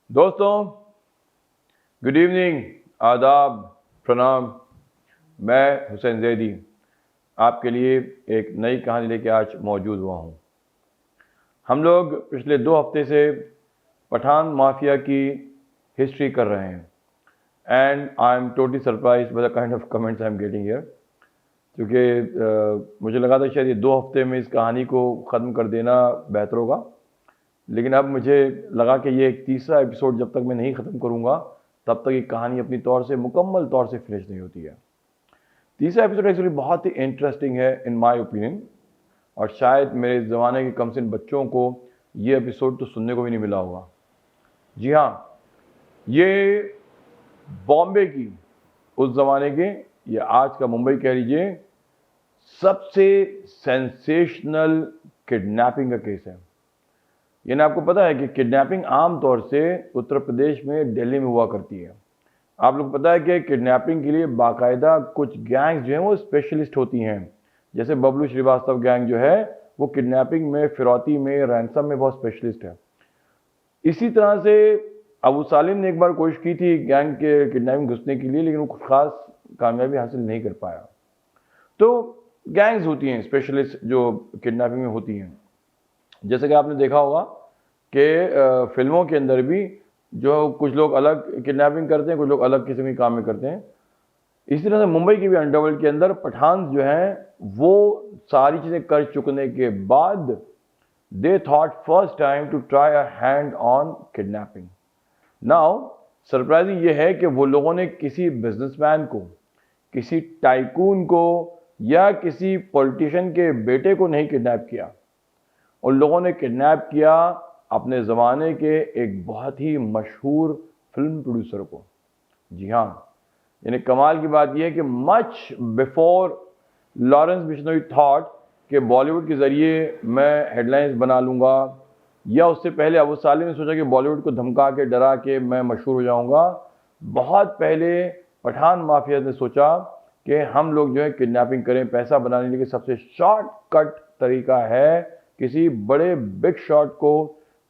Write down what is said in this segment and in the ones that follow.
दोस्तों, good evening, आदाब, प्रणाम। मैं हुसैन जैदी आपके लिए एक नई कहानी लेके आज मौजूद हुआ हूँ। हम लोग पिछले 2 हफ्ते से पठान माफिया की हिस्ट्री कर रहे हैं and I am totally surprise by the kind of comments I am getting here, क्योंकि मुझे लगा था शायद ये 2 हफ्ते में इस कहानी को ख़त्म कर देना बेहतर होगा, लेकिन अब मुझे लगा कि ये एक तीसरा एपिसोड जब तक मैं नहीं ख़त्म करूँगा तब तक ये कहानी अपनी तौर से मुकम्मल तौर से फिनिश नहीं होती है। तीसरा एपिसोड एक्चुअली बहुत ही इंटरेस्टिंग है इन माय ओपिनियन, और शायद मेरे ज़माने के कम से कम बच्चों को ये एपिसोड तो सुनने को भी नहीं मिला होगा। जी हाँ, ये बॉम्बे की उस ज़माने के या आज का मुंबई कह लीजिए सबसे सेंसेशनल किडनैपिंग का केस है। यानी आपको पता है कि किडनैपिंग आम तौर से उत्तर प्रदेश में दिल्ली में हुआ करती है। आप लोग पता है कि किडनैपिंग के लिए बाकायदा कुछ गैंग्स जो हैं वो स्पेशलिस्ट होती हैं। जैसे बबलू श्रीवास्तव गैंग जो है वो किडनैपिंग में, फिरौती में, रैंसम में बहुत स्पेशलिस्ट है। इसी तरह से अबू सालिम ने एक बार कोशिश की थी गैंग के किडनैपिंग घुसने के लिए, लेकिन वो कुछ खास कामयाबी हासिल नहीं कर पाया। तो गैंग्स होती हैं स्पेशलिस्ट जो किडनैपिंग में होती हैं। जैसे कि आपने देखा होगा कि फिल्मों के अंदर भी जो कुछ लोग अलग किडनैपिंग करते हैं, कुछ लोग अलग किस्म के काम में करते हैं। इसी तरह से मुंबई की भी अंडरवर्ल्ड के अंदर पठान जो हैं वो सारी चीज़ें कर चुकने के बाद they thought first time to try a hand on kidnapping. Now surprising ये है कि वो लोगों ने किसी बिजनेसमैन को, किसी टाइकून को या किसी पॉलिटिशियन के बेटे को नहीं किडनैप किया। उन लोगों ने किडनैप किया अपने ज़माने के एक बहुत ही मशहूर फिल्म प्रोड्यूसर को। जी हाँ, यानी कमाल की बात यह है कि much before Lawrence Bishnoi thought कि बॉलीवुड के ज़रिए मैं हेडलाइंस बना लूँगा, या उससे पहले अबू सालिम ने सोचा कि बॉलीवुड को धमका के, डरा के मैं मशहूर हो जाऊँगा। बहुत पहले पठान माफिया ने सोचा कि हम लोग जो है किडनैपिंग करें पैसा बनाने के लिए। सबसे शॉर्टकट तरीका है किसी बड़े बिग शॉट को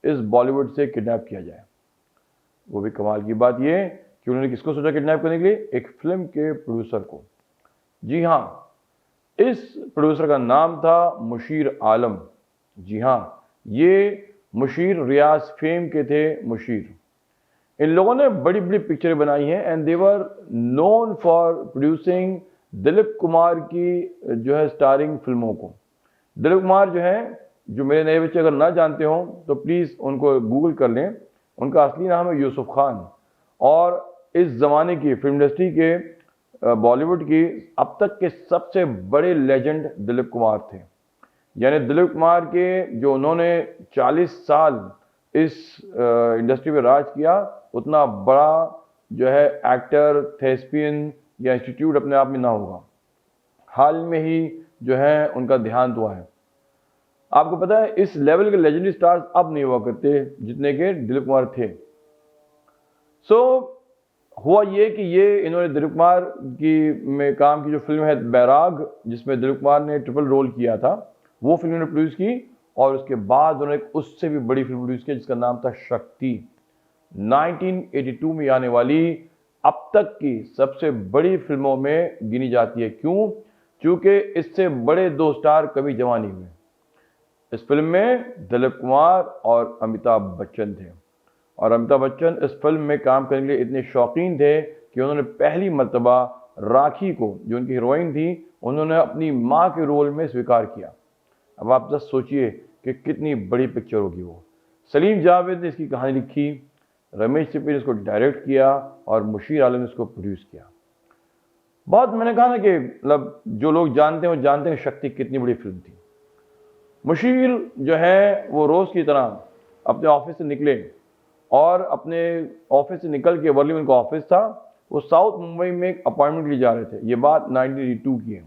इस बॉलीवुड से किडनैप किया जाए। वो भी कमाल की बात ये कि उन्होंने किसको सोचा किडनैप करने के लिए? एक फिल्म के प्रोड्यूसर को। जी हाँ, इस प्रोड्यूसर का नाम था मुशीर आलम। जी हाँ, ये मुशीर रियाज फेम के थे मुशीर। इन लोगों ने बड़ी बड़ी पिक्चरें बनाई हैं and they were known for producing Dilip Kumar की जो है स्टारिंग फिल्मों को। दिलीप कुमार जो है, जो मेरे नए बच्चे अगर ना जानते हों तो प्लीज़ उनको गूगल कर लें। उनका असली नाम है यूसुफ खान, और इस ज़माने की फिल्म इंडस्ट्री के बॉलीवुड की अब तक के सबसे बड़े लेजेंड दिलीप कुमार थे। यानी दिलीप कुमार के जो उन्होंने 40 साल इस इंडस्ट्री में राज किया, उतना बड़ा जो है एक्टर, थेस्पियन या इंस्टीट्यूट अपने आप में ना होगा। हाल में ही जो है उनका देहांत हुआ है। आपको पता है इस लेवल के लेजेंडरी स्टार्स अब नहीं हुआ करते जितने के दिलीप कुमार थे। हुआ ये कि ये इन्होंने दिलीप कुमार की में काम की जो फिल्म है बैराग, जिसमें दिलीप कुमार ने ट्रिपल रोल किया था, वो फिल्म उन्होंने प्रोड्यूस की। और उसके बाद उन्होंने एक उससे भी बड़ी फिल्म प्रोड्यूस की जिसका नाम था शक्ति, 1982 में आने वाली अब तक की सबसे बड़ी फिल्मों में गिनी जाती है। क्यों? क्योंकि इससे बड़े 2 स्टार कभी जमा नहीं हुए। इस फिल्म में दिलीप कुमार और अमिताभ बच्चन थे, और अमिताभ बच्चन इस फिल्म में काम करने के लिए इतने शौकीन थे कि उन्होंने पहली मर्तबा राखी को, जो उनकी हीरोइन थी, उन्होंने अपनी माँ के रोल में स्वीकार किया। अब आप जस्ट सोचिए कि कितनी बड़ी पिक्चर होगी वो। सलीम जावेद ने इसकी कहानी लिखी, रमेश सिप्पी ने इसको डायरेक्ट किया और मुशीर आलम ने इसको प्रोड्यूस किया। बहुत, मैंने कहा ना कि मतलब जो लोग जानते हैं वो जानते हैं शक्ति कितनी बड़ी फिल्म थी। मुशीर जो है वो रोज़ की तरह अपने ऑफिस से निकले, और अपने ऑफिस से निकल के, वर्ली में उनका ऑफिस था, वो साउथ मुंबई में एक अपॉइंटमेंट के लिए जा रहे थे। ये बात 1982 की है।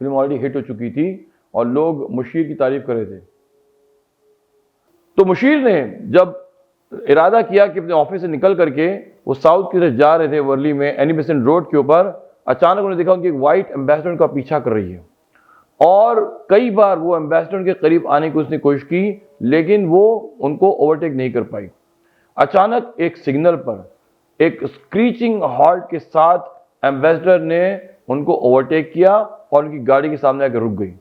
फिल्म ऑलरेडी हिट हो चुकी थी और लोग मुशीर की तारीफ कर रहे थे। तो मुशीर ने जब इरादा किया कि अपने ऑफिस से निकल करके वो साउथ की तरफ जा रहे थे, वर्ली में एनी बेसेंट रोड के ऊपर, अचानक उन्होंने देखा उनकी एक वाइट एम्बेसडर का पीछा कर रही है। और कई बार वो एम्बेसडर के करीब आने की उसने कोशिश की, लेकिन वो उनको ओवरटेक नहीं कर पाई। अचानक एक सिग्नल पर एक स्क्रीचिंग हॉर्न के साथ एम्बेसडर ने उनको ओवरटेक किया और उनकी गाड़ी के सामने आकर रुक गई।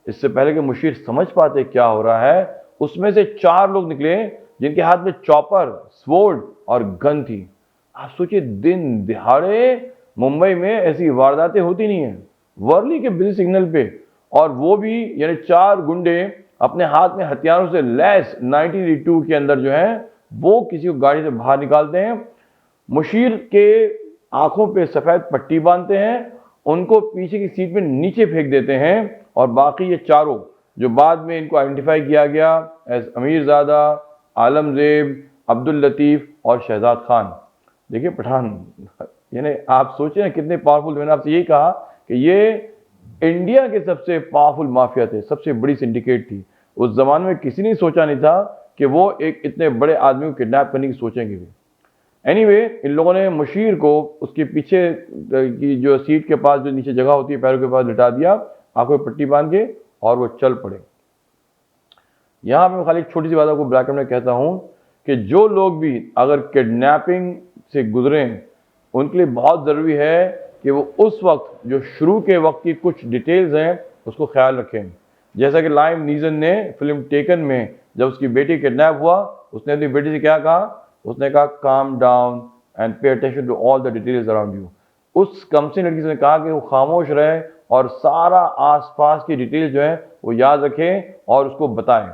इससे पहले कि मुशीर समझ पाते क्या हो रहा है, उसमें से 4 लोग निकले जिनके हाथ में चॉपर, स्वॉर्ड और गन थी। आप सोचिए, दिन दिहाड़े मुंबई में ऐसी वारदातें होती नहीं है, वर्ली के बिजली सिग्नल पे, और वो भी यानी 4 गुंडे अपने हाथ में हथियारों से लैस 1982 के अंदर जो है वो किसी को गाड़ी से बाहर निकालते हैं। मुशीर के आंखों पे सफेद पट्टी बांधते हैं, उनको पीछे की सीट में नीचे फेंक देते हैं, और बाकी ये चारों जो बाद में इनको आइडेंटिफाई किया गया एज अमीरजादा, आलमजेब, अब्दुल लतीफ और शहजाद खान। देखिए पठान, यानी आप सोचें ना कितने पावरफुल। मैंने आपसे यही कहा कि ये इंडिया के सबसे पावरफुल माफिया थे, सबसे बड़ी सिंडिकेट थी। उस जमाने में किसी ने सोचा नहीं था कि वो एक इतने बड़े आदमी को किडनैप करने की सोचेंगे भी। एनीवे, इन लोगों ने मुशीर को उसके पीछे की जो सीट के पास जो नीचे जगह होती है पैरों के पास लिटा दिया, आंखों में पट्टी बांध के, और वो चल पड़े। यहां मैं खाली एक छोटी सी बात आपको ब्लैक में कहता हूं कि जो लोग भी अगर किडनैपिंग से गुजरे, उनके लिए बहुत ज़रूरी है कि वो उस वक्त जो शुरू के वक्त की कुछ डिटेल्स हैं उसको ख्याल रखें। जैसा कि लाइम नीजन ने फिल्म टेकन में जब उसकी बेटी किडनैप हुआ, उसने अपनी बेटी से क्या कहा? उसने कहा calm down and pay attention to all the details around you. उस कमसिन लड़की से कहा कि वो खामोश रहे और सारा आसपास की डिटेल जो है वो याद रखें और उसको बताएं।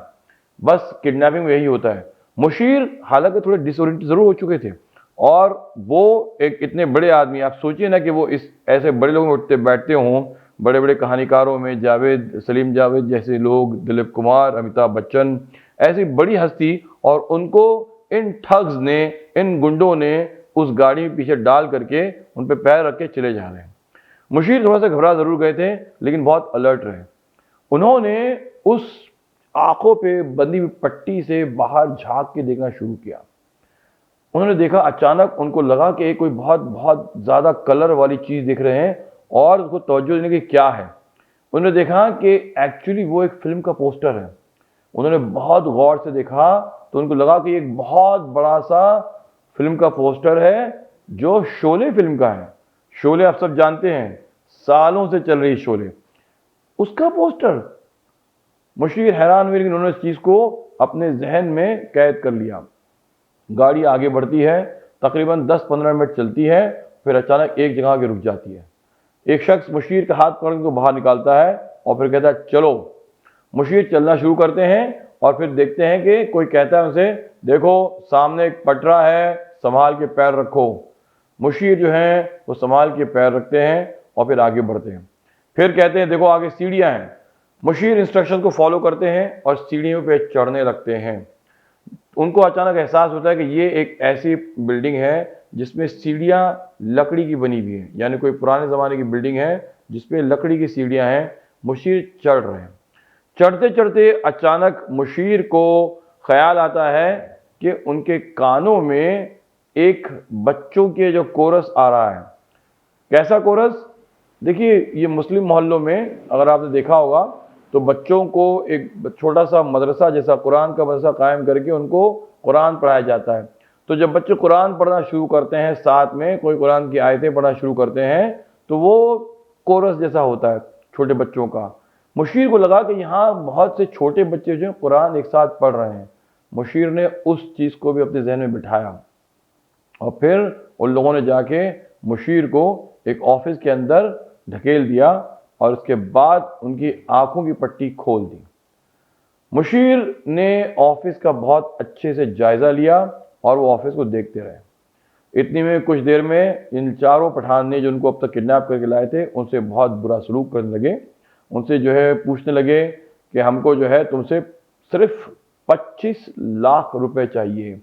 बस किडनैपिंग में यही होता है। मुशीर हालांकि थोड़े डिसोरिएंटेड जरूर हो चुके थे, और वो एक इतने बड़े आदमी, आप सोचिए ना कि वो इस ऐसे बड़े लोगों में उठते बैठते हों, बड़े बड़े कहानीकारों में जावेद, सलीम जावेद जैसे लोग, दिलीप कुमार, अमिताभ बच्चन, ऐसी बड़ी हस्ती, और उनको इन ठग्स ने, इन गुंडों ने उस गाड़ी में पीछे डाल करके उन पे पैर रख के चले जा रहे हैं। मुशीर थोड़ा सा घबरा जरूर गए थे, लेकिन बहुत अलर्ट रहे। उन्होंने उस आंखों पे बंधी हुई पट्टी से बाहर झांक के देखना शुरू किया। उन्होंने देखा, अचानक उनको लगा कि एक कोई बहुत बहुत ज्यादा कलर वाली चीज दिख रहे हैं, और उसको तवज्जो देने की क्या है। उन्होंने देखा कि एक्चुअली वो एक फिल्म का पोस्टर है। उन्होंने बहुत गौर से देखा तो उनको लगा कि एक बहुत बड़ा सा फिल्म का पोस्टर है जो शोले फिल्म का है। शोले आप सब जानते हैं, सालों से चल रही शोले, उसका पोस्टर। मुशीर हैरान हुए, लेकिन उन्होंने इस चीज को अपने जहन में कैद कर लिया। गाड़ी आगे बढ़ती है, तकरीबन 10-15 मिनट चलती है, फिर अचानक एक जगह के रुक जाती है। एक शख्स मुशीर का हाथ पकड़ के बाहर निकालता है और फिर कहता है चलो। मुशीर चलना शुरू करते हैं, और फिर देखते हैं कि कोई कहता है उनसे, देखो सामने एक पटरा है, संभाल के पैर रखो। मुशीर जो है वो संभाल के पैर रखते हैं और फिर आगे बढ़ते हैं। फिर कहते हैं देखो आगे सीढ़ियां हैं। मुशीर इंस्ट्रक्शन को फॉलो करते हैं और सीढ़ियों पे चढ़ने लगते हैं। उनको अचानक एहसास होता है कि ये एक ऐसी बिल्डिंग है जिसमें सीढ़ियां लकड़ी की बनी हुई है, यानी कोई पुराने ज़माने की बिल्डिंग है जिसपे लकड़ी की सीढ़ियां हैं। मुशीर चढ़ रहे हैं। चढ़ते चढ़ते अचानक मुशीर को ख्याल आता है कि उनके कानों में एक बच्चों के जो कोरस आ रहा है। कैसा कोरस? देखिए, ये मुस्लिम मोहल्लों में अगर आपने देखा होगा तो बच्चों को एक छोटा सा मदरसा जैसा, कुरान का मदरसा कायम करके उनको कुरान पढ़ाया जाता है। तो जब बच्चे कुरान पढ़ना शुरू करते हैं, साथ में कोई कुरान की आयतें पढ़ना शुरू करते हैं, तो वो कोरस जैसा होता है छोटे बच्चों का। मुशीर को लगा कि यहाँ बहुत से छोटे बच्चे जो कुरान एक साथ पढ़ रहे हैं। मुशीर ने उस चीज़ को भी अपने जहन में बिठाया, और फिर उन लोगों ने जाके मुशीर को एक ऑफिस के अंदर ढकेल दिया, और उसके बाद उनकी आंखों की पट्टी खोल दी। मुशीर ने ऑफिस का बहुत अच्छे से जायजा लिया और वो ऑफिस को देखते रहे। इतनी में कुछ देर में इन चारों पठान ने जो उनको अब तक किडनैप करके लाए थे उनसे बहुत बुरा सलूक करने लगे। उनसे जो है पूछने लगे कि हमको जो है तुमसे सिर्फ 25 लाख रुपए चाहिए।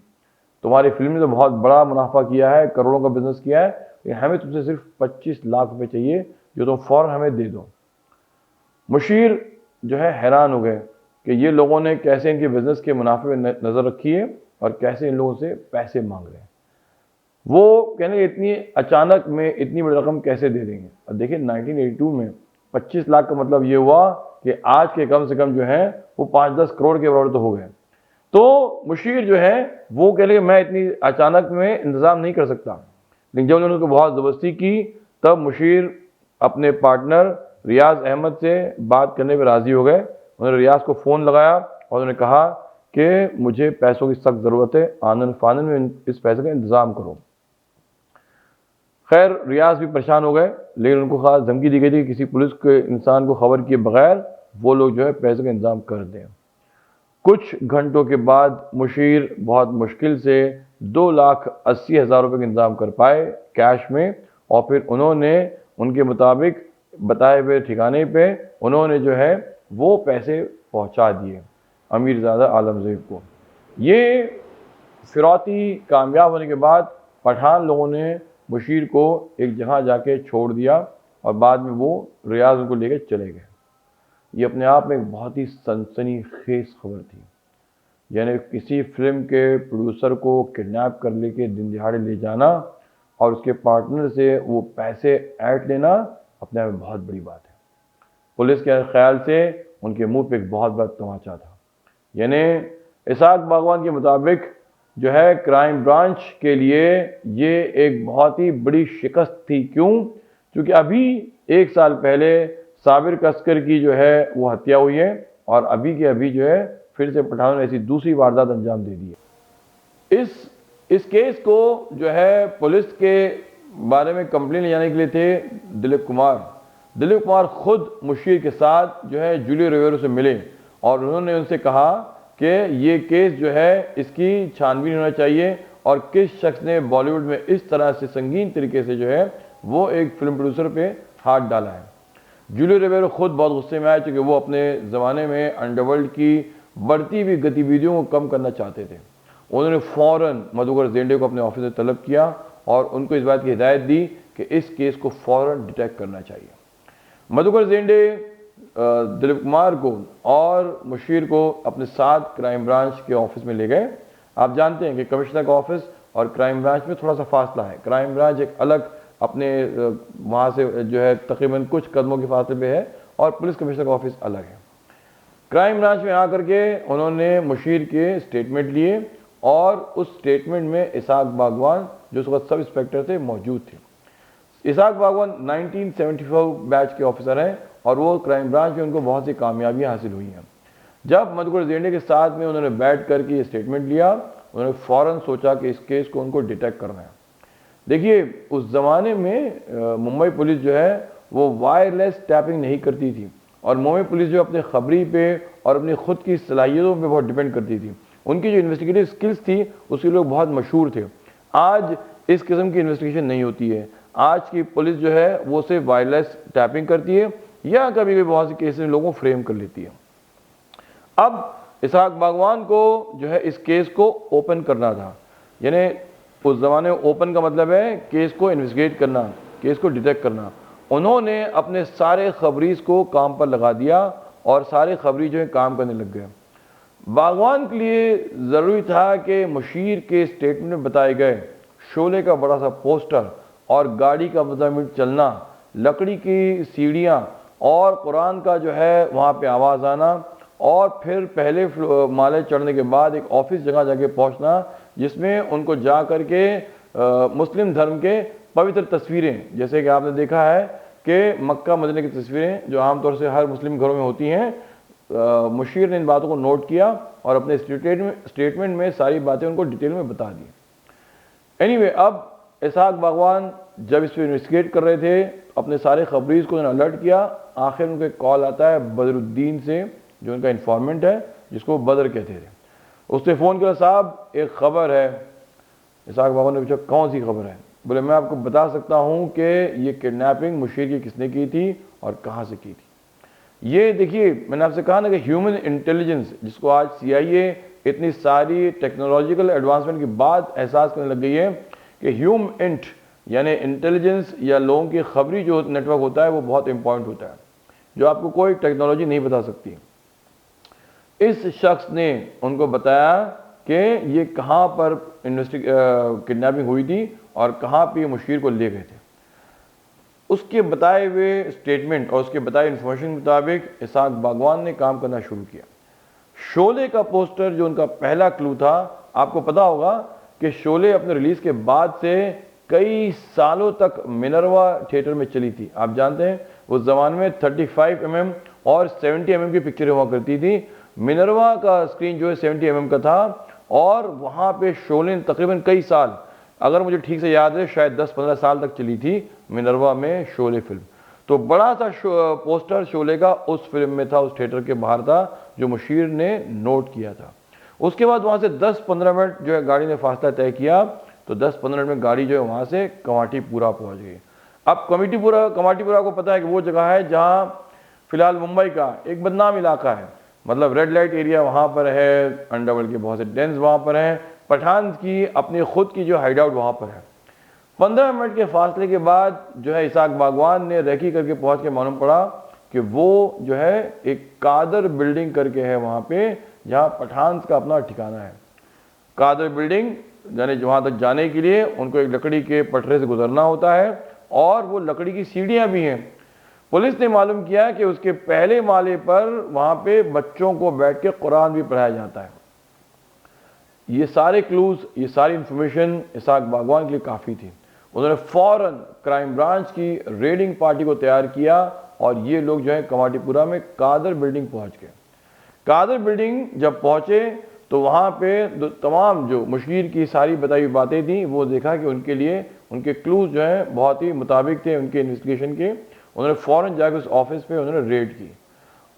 तुम्हारी फिल्म ने तो बहुत बड़ा मुनाफा किया है, करोड़ों का बिजनेस किया है, लेकिन हमें तुमसे सिर्फ 25 लाख रुपए चाहिए जो तुम फौरन हमें दे दो। मुशीर जो है हैरान हो गए कि ये लोगों ने कैसे इनके बिजनेस के मुनाफे में नज़र रखी है और कैसे इन लोगों से पैसे मांग रहे हैं। वो कहने इतनी अचानक में इतनी बड़ी रकम कैसे दे देंगे। और देखिए 1982 में 25 लाख का मतलब ये हुआ कि आज के कम से कम जो है वो 5-10 करोड़ के बराबर तो हो गए। तो मुशीर जो है वो कह लगे मैं इतनी अचानक में इंतज़ाम नहीं कर सकता, लेकिन जब उन्होंने उसको बहुत ज़बरदस्ती की तब मुशीर अपने पार्टनर रियाज अहमद से बात करने पर राज़ी हो गए। उन्होंने रियाज को फ़ोन लगाया और उन्होंने कहा कि मुझे पैसों की सख्त ज़रूरत है, आनन फानन में इस पैसे का इंतज़ाम करो। खैर रियाज भी परेशान हो गए, लेकिन उनको खास धमकी दी गई थी कि किसी पुलिस के इंसान को खबर किए बगैर वो लोग जो है पैसे का इंतज़ाम कर दें। कुछ घंटों के बाद मुशीर बहुत मुश्किल से 2,80,000 रुपये का इंतज़ाम कर पाए कैश में, और फिर उन्होंने उनके मुताबिक बताए हुए ठिकाने पे उन्होंने जो है वो पैसे पहुंचा दिए अमीरज़ादा आलमज़ेब को। ये फिरौती कामयाब होने के बाद पठान लोगों ने मुशीर को एक जगह जाके छोड़ दिया और बाद में वो रियाज उनको लेके चले गए। ये अपने आप में एक बहुत ही सनसनीखेज खबर थी। यानी किसी फिल्म के प्रोड्यूसर को किडनैप कर लेके दिन दिहाड़े ले जाना और उसके पार्टनर से वो पैसे ऐंठ लेना अपने आप में बहुत बड़ी बात है। पुलिस के ख्याल से उनके मुंह पे एक बहुत बड़ा तमाचा था। यानी इसाक बागवान के मुताबिक जो है क्राइम ब्रांच के लिए ये एक बहुत ही बड़ी शिकस्त थी। क्यों? क्योंकि अभी 1 साल पहले साबिर कसकर की जो है वो हत्या हुई है और अभी के अभी जो है फिर से पठानों ने ऐसी दूसरी वारदात अंजाम दे दी है। इस केस को जो है पुलिस के बारे में कंप्लेन ले जाने के लिए थे दिलीप कुमार खुद मुशीर के साथ जो है जूलियो रिवेरो से मिले और उन्होंने उनसे कहा कि ये केस जो है इसकी छानबीन होना चाहिए और किस शख्स ने बॉलीवुड में इस तरह से संगीन तरीके से जो है वो एक फिल्म प्रोड्यूसर पे हाथ डाला है। जूलियो रिवेरो खुद बहुत गुस्से में आए, चूँकि वो अपने ज़माने में अंडरवर्ल्ड की बढ़ती हुई गतिविधियों को कम करना चाहते थे। उन्होंने फ़ौरन मधुकर जेंडे को अपने ऑफिस में तलब किया और उनको इस बात की हिदायत दी कि इस केस को फ़ौरन डिटेक्ट करना चाहिए। मधुकर जेंडे दिलीप कुमार को और मुशीर को अपने साथ क्राइम ब्रांच के ऑफिस में ले गए। आप जानते हैं कि कमिश्नर का ऑफिस और क्राइम ब्रांच में थोड़ा सा फासला है। क्राइम ब्रांच एक अलग अपने वहाँ से जो है तकरीबन कुछ कदमों के फासले पे है और पुलिस कमिश्नर का ऑफिस अलग है। क्राइम ब्रांच में आकर के उन्होंने मुशीर के स्टेटमेंट लिए और उस स्टेटमेंट में इसाक बागवान जो उस वक्त सब इंस्पेक्टर थे मौजूद थे। इसाक बागवान 1974 बैच के ऑफिसर हैं और वो क्राइम ब्रांच में उनको बहुत सी कामयाबियां हासिल हुई हैं। जब मधुकर जेंडे के साथ में उन्होंने बैठ करके ये स्टेटमेंट लिया, उन्होंने फ़ौरन सोचा कि इस केस को उनको डिटेक्ट करना है। देखिए उस ज़माने में मुंबई पुलिस जो है वो वायरलेस टैपिंग नहीं करती थी और मुंबई पुलिस जो अपने खबरी पे और अपनी खुद की सलाहियतों पे बहुत डिपेंड करती थी। उनकी जो इन्वेस्टिगेटिव स्किल्स थी उसके लोग बहुत मशहूर थे। आज इस किस्म की इन्वेस्टिगेशन नहीं होती है। आज की पुलिस जो है वो सिर्फ वायरलेस टैपिंग करती है या कभी कभी बहुत से केसेस में लोगों को फ्रेम कर लेती है। अब इसाक बागवान को जो है इस केस को ओपन करना था। यानी उस ज़माने में ओपन का मतलब है केस को इन्वेस्टिगेट करना, केस को डिटेक्ट करना। उन्होंने अपने सारे खबरीज को काम पर लगा दिया और सारे खबरी जो है काम करने लग गए। बागवान के लिए ज़रूरी था कि मुशीर के स्टेटमेंट में बताए गए शोले का बड़ा सा पोस्टर और गाड़ी का मुताबिक चलना, लकड़ी की सीढ़ियाँ और कुरान का जो है वहाँ पे आवाज़ आना और फिर पहले माले चढ़ने के बाद एक ऑफिस जगह जाके पहुँचना जिसमें उनको जा कर के मुस्लिम धर्म के पवित्र तस्वीरें, जैसे कि आपने देखा है कि मक्का मदीना की तस्वीरें जो आमतौर से हर मुस्लिम घरों में होती हैं, मुशीर ने इन बातों को नोट किया और अपने स्टेटमेंट में सारी बातें उनको डिटेल में बता दी। एनीवे, अब इसाक बागवान जब इस पर इन्वेस्टिगेट कर रहे थे, अपने सारे खबरीज को उन्होंने अलर्ट किया। आखिर उनको एक कॉल आता है बदरुद्दीन से, जो उनका इन्फॉर्मेंट है, जिसको बदर कहते थे। उसने फ़ोन किया, साहब एक ख़बर है। इसाक बागवान ने पूछा कौन सी खबर है? बोले मैं आपको बता सकता हूँ कि ये किडनैपिंग मुशीर की किसने की थी और कहाँ से की थी। ये देखिए, मैंने आपसे कहा ना कि ह्यूमन इंटेलिजेंस, जिसको आज CIA इतनी सारी टेक्नोलॉजिकल एडवांसमेंट के बाद एहसास करने लग गई है कि ह्यूमन यानी इंटेलिजेंस या लोगों की खबरी जो नेटवर्क होता है वो बहुत इंपॉर्टेंट होता है, जो आपको कोई टेक्नोलॉजी नहीं बता सकती। इस शख्स ने उनको बताया कि ये कहाँ पर किडनैपिंग हुई थी और कहाँ पे मुशीर को ले गए थे। उसके बताए हुए स्टेटमेंट और उसके बताए इन्फॉर्मेशन के मुताबिक इसाक बागवान ने काम करना शुरू किया। शोले का पोस्टर जो उनका पहला क्लू था, आपको पता होगा कि शोले अपने रिलीज के बाद से कई सालों तक मिनर्वा थिएटर में चली थी। आप जानते हैं उस जमाने में 35 mm और 70 mm की पिक्चरें हुआ करती थी। मिनर्वा का स्क्रीन जो है 70 mm का था और वहां पे शोले तकरीबन कई साल, अगर मुझे ठीक से याद है शायद 10-15 साल तक चली थी मिनर्वा में शोले फिल्म। तो बड़ा सा पोस्टर शोले का उस फिल्म में था, उस थिएटर के बाहर था, जो मुशीर ने नोट किया था। उसके बाद वहां से 10-15 मिनट जो है गाड़ी ने फासला तय किया, तो 10-15 मिनट में गाड़ी जो है वहां से कमाटीपुरा पहुंच गई। अब कमाटीपुरा को पता है कि वो जगह है जहां फिलहाल मुंबई का एक बदनाम इलाका है, मतलब रेड लाइट एरिया वहां पर है, अंडरवर्ल्ड के बहुत से डेंस वहां पर हैं, पठान की अपनी खुद की जो हाइड आउट वहां पर है। 15 मिनट के फासले के बाद जो है इसाक बागवान ने रेकी करके पहुंच के मालूम पड़ा कि वो जो है एक कादर बिल्डिंग करके है वहां पे, जहां पठान का अपना ठिकाना है। कादर बिल्डिंग यानी वहां तक जाने के लिए उनको एक लकड़ी के पटरे से गुजरना होता है और वो लकड़ी की सीढ़ियां भी हैं। पुलिस ने मालूम किया कि उसके पहले माले पर वहां पे बच्चों को बैठ के कुरान भी पढ़ाया जाता है। ये सारे क्लूज, ये सारी इंफॉर्मेशन इसाक बागवान के लिए काफ़ी थी। उन्होंने फौरन क्राइम ब्रांच की रेडिंग पार्टी को तैयार किया और ये लोग जो है कमाटीपुरा में कादर बिल्डिंग पहुंच गए। कादर बिल्डिंग जब पहुंचे तो वहां पे तमाम जो मुशीर की सारी बताई हुई बातें थी, वो देखा कि उनके लिए उनके क्लूज जो हैं बहुत ही मुताबिक थे उनके इन्वेस्टिगेशन के। उन्होंने फौरन जाकर उस ऑफिस पे उन्होंने रेड की।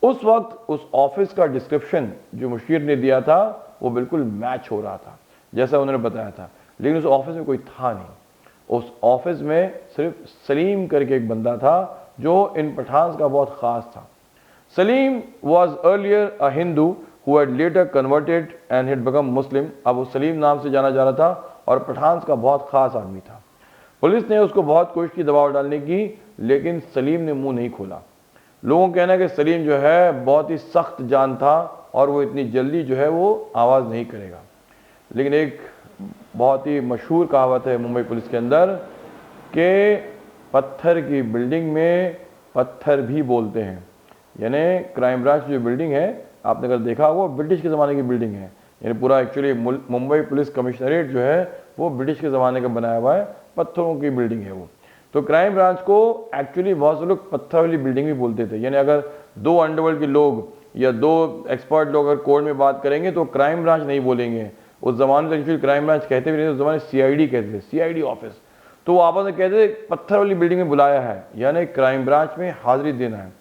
उस वक्त उस ऑफिस का डिस्क्रिप्शन जो मुशीर ने दिया था वो बिल्कुल मैच हो रहा था जैसा उन्होंने बताया था, लेकिन उस ऑफिस में कोई था नहीं। उस ऑफिस में सिर्फ सलीम करके एक बंदा था जो इन पठान का बहुत खास था। Salim was earlier a Hindu who had later converted and had become Muslim। अब वो सलीम नाम से जाना जा रहा था और पठान का बहुत खास आदमी था। पुलिस ने उसको बहुत कोशिश की दबाव डालने की, लेकिन सलीम ने मुंह नहीं खोला। लोगों का कहना है कि सलीम जो है बहुत ही सख्त जान था और वो इतनी जल्दी जो है वो आवाज़ नहीं करेगा। लेकिन एक बहुत ही मशहूर कहावत है मुंबई पुलिस के अंदर कि पत्थर की बिल्डिंग में पत्थर भी बोलते हैं। यानी क्राइम ब्रांच जो बिल्डिंग है, आपने अगर देखा वो ब्रिटिश के ज़माने की बिल्डिंग है। यानी पूरा एक्चुअली मुंबई पुलिस कमिश्नरेट जो है वो ब्रिटिश के ज़माने का बनाया हुआ है, पत्थरों की बिल्डिंग है वो। तो क्राइम ब्रांच को एक्चुअली बहुत से लोग पत्थर वाली बिल्डिंग भी बोलते थे। यानी अगर दो अंडरवर्ल्ड के लोग या दो एक्सपर्ट लोग अगर कोर्ट में बात करेंगे तो क्राइम ब्रांच नहीं बोलेंगे। उस जमाने में एक्चुअली क्राइम ब्रांच कहते भी नहीं, उस जमाने CID कहते थे, CID ऑफिस। तो वो आपस में कहते थे पत्थर वाली बिल्डिंग में बुलाया है, यानी क्राइम ब्रांच में हाजिरी देना है।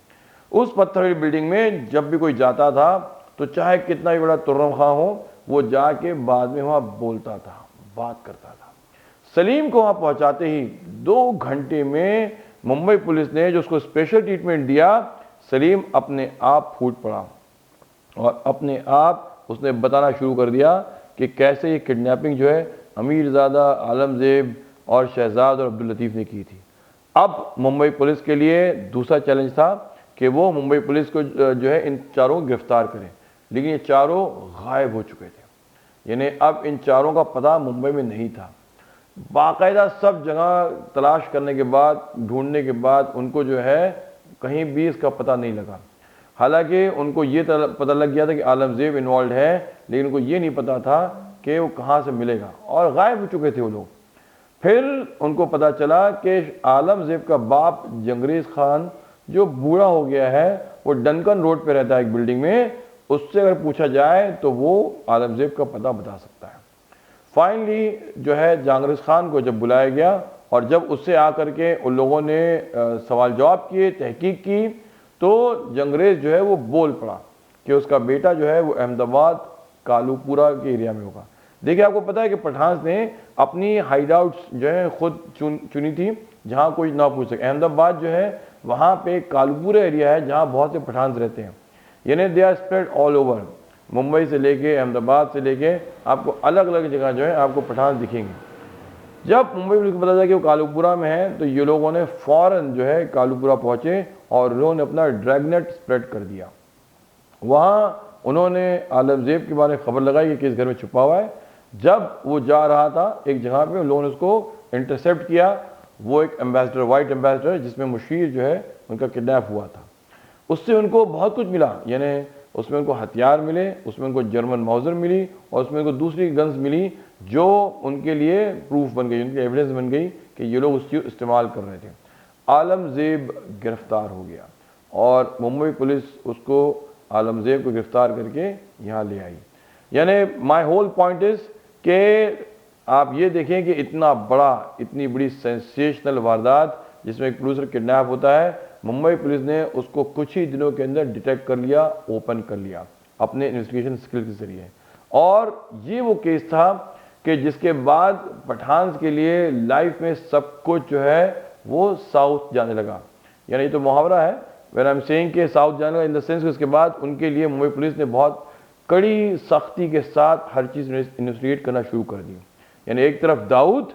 उस पत्थर वाली बिल्डिंग में जब भी कोई जाता था तो चाहे कितना भी बड़ा तुर्रम खां हो, वो जाके बाद में वहाँ बोलता था, बात करता था। सलीम को वहाँ पहुँचाते ही 2 घंटे में मुंबई पुलिस ने जो उसको स्पेशल ट्रीटमेंट दिया, सलीम अपने आप फूट पड़ा और अपने आप उसने बताना शुरू कर दिया कि कैसे ये किडनैपिंग जो है अमीरज़ादा, आलमज़ेब और शहजाद और अब्दुल लतीफ़ ने की थी। अब मुंबई पुलिस के लिए दूसरा चैलेंज था कि वो मुंबई पुलिस को जो है इन चारों को गिरफ्तार करें, लेकिन ये चारों गायब हो चुके थे। यानी अब इन चारों का पता मुंबई में नहीं था। बाकायदा सब जगह तलाश करने के बाद, ढूंढने के बाद उनको जो है कहीं भी इसका पता नहीं लगा। हालांकि उनको ये पता लग गया था कि आलमज़ेब इन्वॉल्व है, लेकिन उनको ये नहीं पता था कि वो कहाँ से मिलेगा और गायब हो चुके थे वो लोग। फिर उनको पता चला कि आलमज़ेब का बाप जंगरेज़ खान जो बूढ़ा हो गया है, वो डनकन रोड पे रहता है एक बिल्डिंग में। उससे अगर पूछा जाए तो वो आलमज़ेब का पता बता सकता है। फाइनली जो है जंगरेज़ खान को जब बुलाया गया और जब उससे आकर के उन लोगों ने सवाल जवाब किए, तहकीक की, तो जंगरेज़ जो है वो बोल पड़ा कि उसका बेटा जो है वो अहमदाबाद कालूपुरा के एरिया में होगा। देखिए, आपको पता है कि पठान ने अपनी हाइड आउट्स जो है खुद चुनी थी जहाँ कोई ना पूछ सके। अहमदाबाद जो है वहाँ पे कालूपुरा एरिया है जहाँ बहुत से पठान रहते हैं। यानी they are spread all over, Mumbai से लेके अहमदाबाद से लेके आपको अलग अलग जगह जो है आपको पठान दिखेंगे। जब मुंबई पुलिस को पता चला कि वो कालूपुरा में है तो ये लोगों ने फ़ौरन जो है कालूपुरा पहुँचे और उन्होंने अपना ड्रैगनेट स्प्रेड कर दिया। वहाँ उन्होंने आलमज़ेब के बारे में खबर लगाई कि किस घर में छुपा हुआ है। जब वो जा रहा था एक जगह पे, उन लोगों ने उसको इंटरसेप्ट किया। वो एक एम्बेसडर, वाइट एम्बेसडर, जिसमें मुशीर जो है उनका किडनैप हुआ था, उससे उनको बहुत कुछ मिला। यानी उसमें उनको हथियार मिले, उसमें उनको जर्मन माउजर मिली और उसमें उनको दूसरी गन्स मिली जो उनके लिए प्रूफ बन गई, उनकी एविडेंस बन गई कि ये लोग उसकी इस्तेमाल कर रहे थे। आलमजेब गिरफ्तार हो गया और मुंबई पुलिस उसको आलमजेब को गिरफ्तार करके यहाँ ले आई। यानी माय होल पॉइंट इज कि आप ये देखें कि इतनी बड़ी सेंसेशनल वारदात जिसमें एक प्रोड्यूसर किडनैप होता है, मुंबई पुलिस ने उसको कुछ ही दिनों के अंदर डिटेक्ट कर लिया, ओपन कर लिया अपने इन्वेस्टिगेशन स्किल के जरिए। और ये वो केस था कि जिसके बाद पठान के लिए लाइफ में सब कुछ जो है वो साउथ जाने लगा। यानी ये तो मुहावरा है, व्हेन आई एम सेइंग कि साउथ जाने लगा इन द सेंस, उसके बाद उनके लिए मुंबई पुलिस ने बहुत कड़ी सख्ती के साथ हर चीज़ इन्वेस्टिगेट करना शुरू कर दी। यानी एक तरफ दाऊद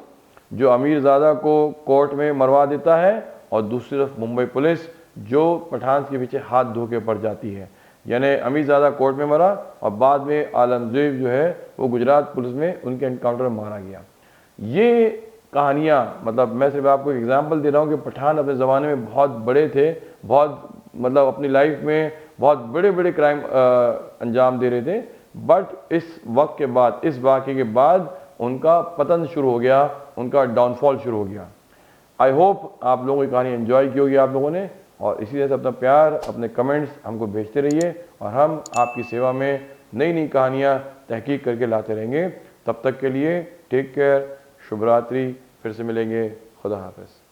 जो अमीरजादा को कोर्ट में मरवा देता है और दूसरी तरफ मुंबई पुलिस जो पठान के पीछे हाथ धो के पड़ जाती है। यानी अमीरजादा कोर्ट में मरा और बाद में आलमजेब जो है वो गुजरात पुलिस में उनके एनकाउंटर में मारा गया। ये कहानियाँ, मतलब मैं सिर्फ आपको एक एग्जांपल दे रहा हूँ कि पठान अपने ज़माने में बहुत बड़े थे, बहुत मतलब अपनी लाइफ में बहुत बड़े बड़े क्राइम अंजाम दे रहे थे, बट इस वक्त के बाद, इस वाक़े के बाद उनका पतन शुरू हो गया, उनका डाउनफॉल शुरू हो गया। आई होप आप लोगों की कहानी एंजॉय की होगी आप लोगों ने, और इसी तरह से अपना प्यार, अपने कमेंट्स हमको भेजते रहिए और हम आपकी सेवा में नई नई कहानियाँ तहकीक करके लाते रहेंगे। तब तक के लिए टेक केयर, शुभ रात्रि, फिर से मिलेंगे, खुदा हाफिज़।